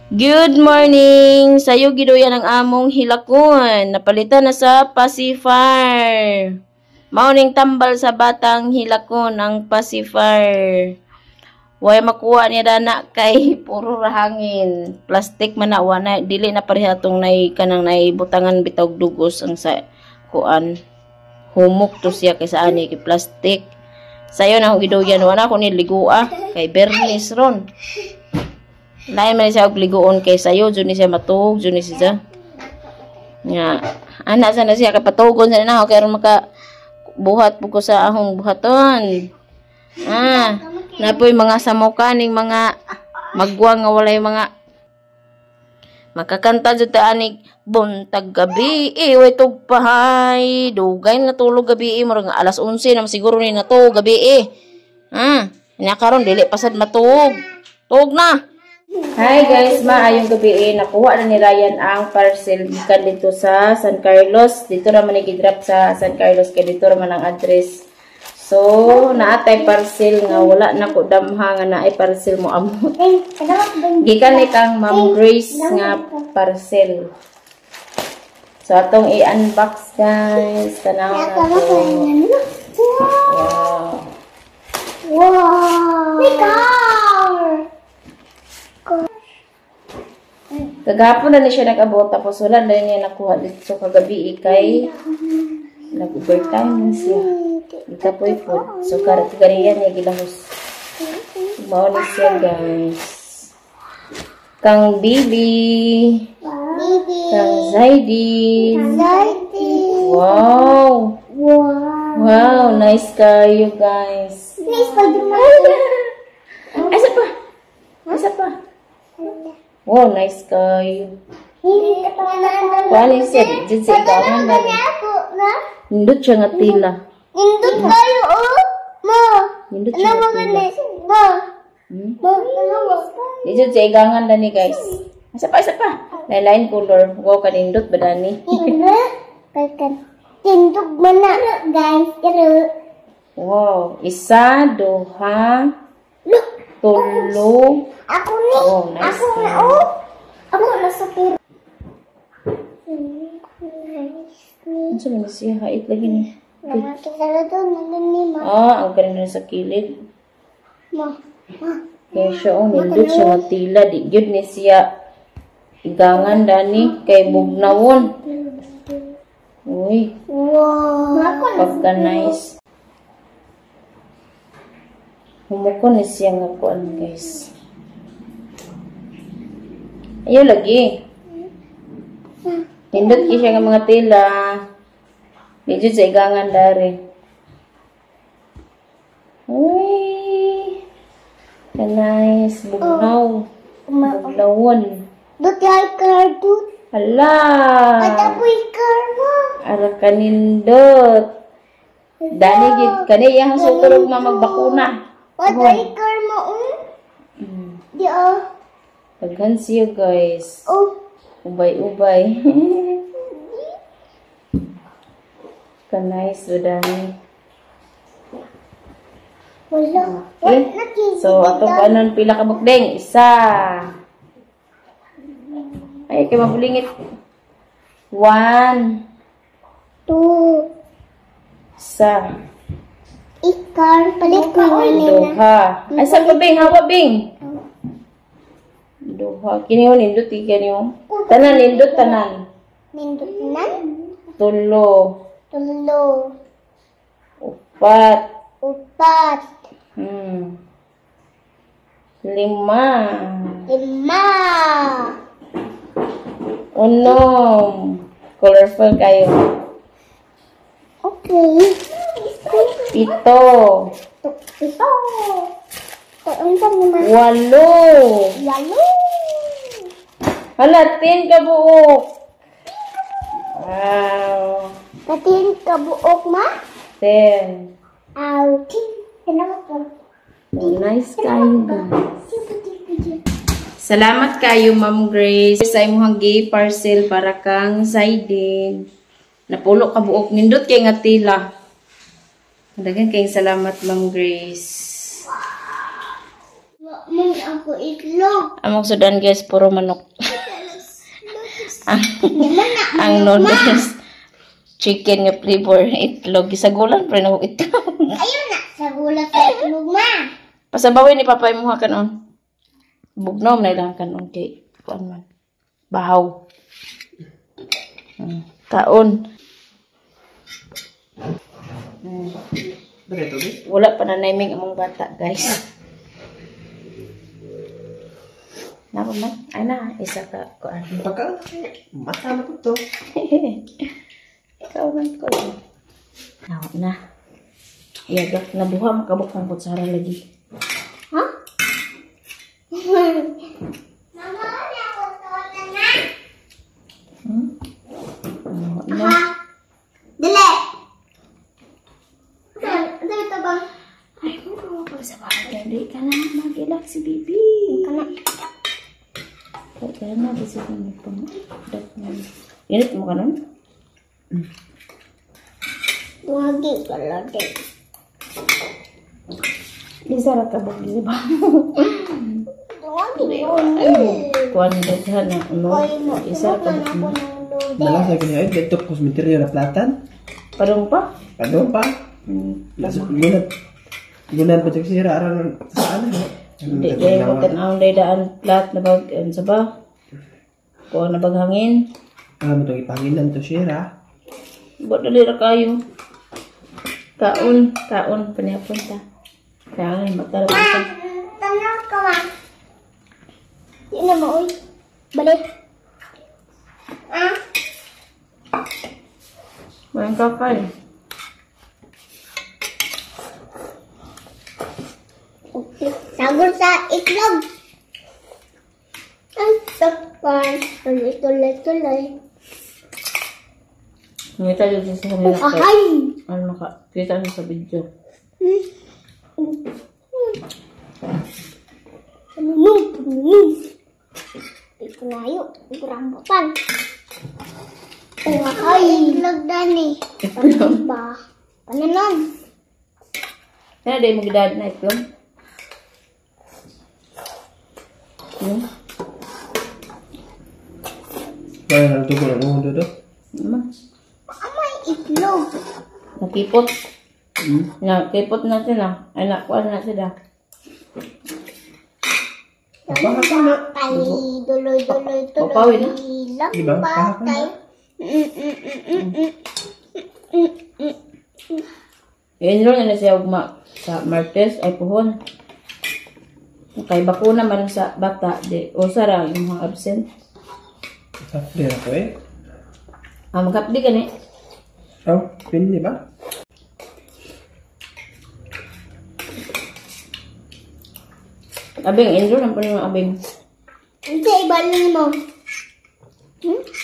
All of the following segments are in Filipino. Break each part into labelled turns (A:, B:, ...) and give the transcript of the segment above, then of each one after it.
A: Good morning! Sayo giduyan ang among hilakon. Napalitan na sa pacifier. Mauning tambal sa batang hilakon ang pacifier. Way makuha niya dana kay puro rahangin. Plastic man na wana dili na parehatong nay kanang nay butangan bitaw dugos ang sa kuan. Humok to siya kay sa ani kay plastic. Sayo na giduyan wana ko ni ligua kay Bernis ron. Lain man siya og ligoon kay sayo jud ni siya matug jud ni siya. Nga ana sa na siya kapatugon sa na kay aron maka buhat po ko sa ahong buhaton. Napoy mga samukaning mga magwang nga walay mga makakanta jud ta anig buntag gabi way tugpahay dugay na tulog gabi murag alas 11 na siguro ni natug gabi nya karon dili pasad matug. Tug na. Hi guys, maayong gabi. Nakuha na ni Ryan ang parcel gikan dito sa San Carlos. Dito naman i-drop sa San Carlos kay dito naman ang address. So, naatay parcel nga wala na ko damha nga naay parcel mo amot. Gikan ni kang Ma'am Grace nga parcel. So, atong i-unbox guys. Tanaw na to. Wow.
B: Wow.
A: Kagapon na siya nag-abot tapos wala na niya nakuha dito so kagabi kay nag-overtime siya. Ika po food. So kariyan niya gilahos. Mao ni siya guys. Kang Bibi. Kang Zaidin. Wow. Wow, nice kayo guys.
B: Nice Spider-Man.
A: Asa pa? Asa pa? Wow, nice kayo. Kuhanin siya, dyan sa ikawan na rin. Nindot siya nga tila.
B: Nindot kayo, oh! Ma!
A: Nindot siya nga tila.
B: Ma!
A: Dyan sa igangan na ni guys. Isa pa, isa pa. Line color. Wow, kanindot ba dani?
B: Tindog mo na, guys.
A: Wow, isa, duha, tulo.
B: Ako ni.
A: Oh, nice.
B: Ako na, oh. Ako na sa pero.
A: Ano sa mga siya? Hait lagi ni.
B: Nakakita doon, nandun ni Ma.
A: Ang ganun na sa kilid.
B: Ma.
A: Kaya siya, nindot siya matila. Di yun ni siya. Igangan dani kay bugnawon. Uy.
B: Wow.
A: Pagka nice. Humukon ni siya nga kuan guys. Ayaw lagi. Hindot ki siya nga mga tila. Medyo sa igangan dari. Uy. Nice. Bugnaw. Bugnawon.
B: Dut ay car, dut.
A: Hala.
B: Atapoy car mo.
A: Ara kanindot. Dani gid kani yang suturog magbakuna.
B: Atay car mo, Di
A: Daghan siya guys.
B: Oh.
A: Ubay-ubay. Kanay sudani.
B: Wala.
A: Okay. So ato panon pila ka bukdeng? Isa. Ay kay mabulingit. 1
B: 2
A: Isa.
B: Ikar, palit ko yun.
A: Duha. Ay sa bing, hawa bing. Duha. Kini yun, nindot kini yun. Tanan, nindot tanan.
B: Nindot na.
A: Tulo.
B: Tulo.
A: Upat.
B: Upat.
A: 5.
B: 5.
A: 6. Colorful kayo.
B: Okay.
A: 7.
B: 7. Unsa naman?
A: 8.
B: 8.
A: Hala, 10 ka buok. Wow.
B: Patin ka buok ma?
A: 10.
B: Aw, tin. Salamat po.
A: Nice kayo guys. Salamat kayo Ma'am Grace sa imong gi-parcel para kang Zaidin. Napulo ka buok nindot kay nga tila. Daghang kay salamat Ma'am Grace.
B: Among ako itlog.
A: Among sudan guys, puro manok. ang,
B: Naman na.
A: ang noodles, chicken nga flavor, itlog. Isagulan pa rin ako itlog.
B: Ayun na. Sa gula sa itlog, ma.
A: Pasabawin ni Papay mo kanon. Bugnom na lang kanon kay kuan man. Bahaw. Kaon. Wala pa na naming among bata, guys. Napa man? Ay na, isa ka kuan.
C: Pagka, mata na po to.
A: Ikaw man ko. Nawa na. Iyaga, nabuha makabok ng kutsara lagi.
B: Ha? Mama, wala ko to na.
A: Nawa na.
B: Dali. Ano ito ba?
A: Ay, mo ko sa bahay. Hindi ka na mag-ilak si Bibi.
B: Kana.
A: Kaya na, kasi kami pang init mo ka nun?
B: Wagi ka lagi.
A: Di sarap ka bang di ba?
B: Wagi
A: Ay, kuha ni Dadhan na isa ka bang mo.
C: Malas lagi niya, ito kosmeteryo na platan.
A: Parang pa?
C: Ano pa? Gunat pa siya sira aran sa ano.
A: Hindi, kaya matanaw na daan plat na bag, sa ba? Kuha na baghangin.
C: Alam mo itong ipanginan to sira.
A: Ba't nalira kayo? Kaon, panihapon ta. Kaya nga, matara ka sa.
B: Tanaw ka ma. Di na mo, uy. Balik. Ah?
A: Mayang kakay.
B: Sagol sa itlog. Ang sakpan. Tuloy.
A: Ngita dito sa kanila ko.
B: Ahay!
A: Ano kita siya sa video.
B: Panunong. Ito na yun. Rambutan. Ahay! Itlog dani. Panan ba? Pananon.
A: Kaya dahil mo gidad na itlog.
C: Kaya nang tuko ng mundo to.
A: Naman.
B: Amay itlog.
A: Nakipot. Nakipot natin ah. Ay, nakuha na sila.
C: Kahapon na.
B: Tay, duloy.
A: Papawin na.
C: Diba? Kahapon na.
A: I-enroll na siya ugma sa Martes ay puhon. Kay bakuna man sa bata di usara yung mga absent.
C: Kapdir ako eh.
A: Magkapdi ka ni.
C: Oh, pindi ba?
A: Abing, enroll na po yung abing.
B: Sa ibalon mo.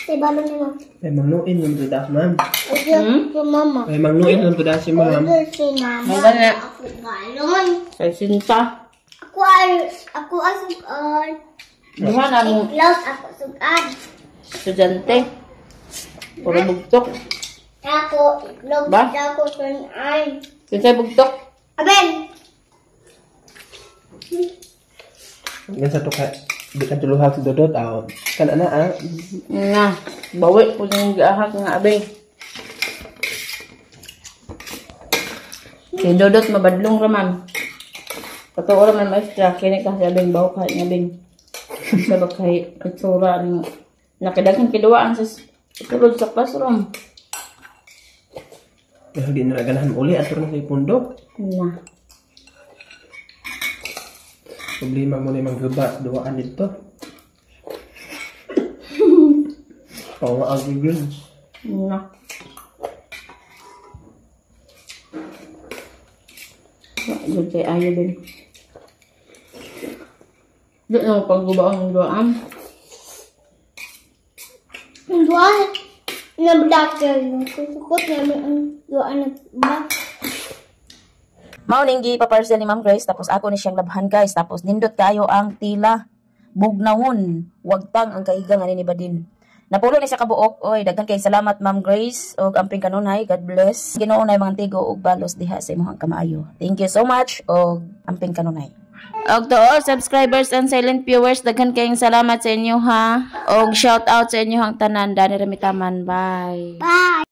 B: Sa ibalon mo.
C: Ay, mangnuin yung tudas, ma'am.
B: Ayun, sa mama.
C: Ay, mangnuin yung tudas si ma'am.
B: Ayun, si mama.
A: Hanggang na.
B: Ako balon.
A: Sa sinta.
B: Ako asugan.
A: Duha na mo
B: Itlog, ako sugan.
A: estudyante. Puro bugtok.
B: Ako, itlog,
A: Ba?
B: ako sunan.
A: Kinsay bugtok?
B: Aben!
C: Yan sa tuka. Di ka tuluhag si Dodot. Kana na ah.
A: Nga. Bawi po yung gaahak nga abing. Si Dodot mabadlong raman. Totoo raman maestra. Kini kasi abing bawa kahit nga abing. Sa bakay itsura ng nakidagang kiluwaan sa tulod sa classroom.
C: Dahil di na ganahan uli atur na sa pundo.
A: Na.
C: Problema mo na yung maghuba. Duwaan dito. Pawaag yun.
A: Na. Yun kay ayo din. Doon ang paggubaon ng doon.
B: Ang duwan na black yung kusukot na ang duwan na black.
A: Mauning paparcel ni Ma'am Grace tapos ako ni siyang labhan guys tapos nindot kayo ang tila bugnawon wagtang ang kaigang ani ni Badin. Napulo ni sa kabuok oy daghan kay salamat Ma'am Grace og amping kanunay God bless. Ginoo na mga tigo og balos diha sa imong kamaayo. Thank you so much og amping kanunay. Og to all subscribers and silent viewers, daghan kayong salamat sa inyo ha. Og shout out sa inyo hang tanan, Dani Ramitaman. Bye.
B: Bye.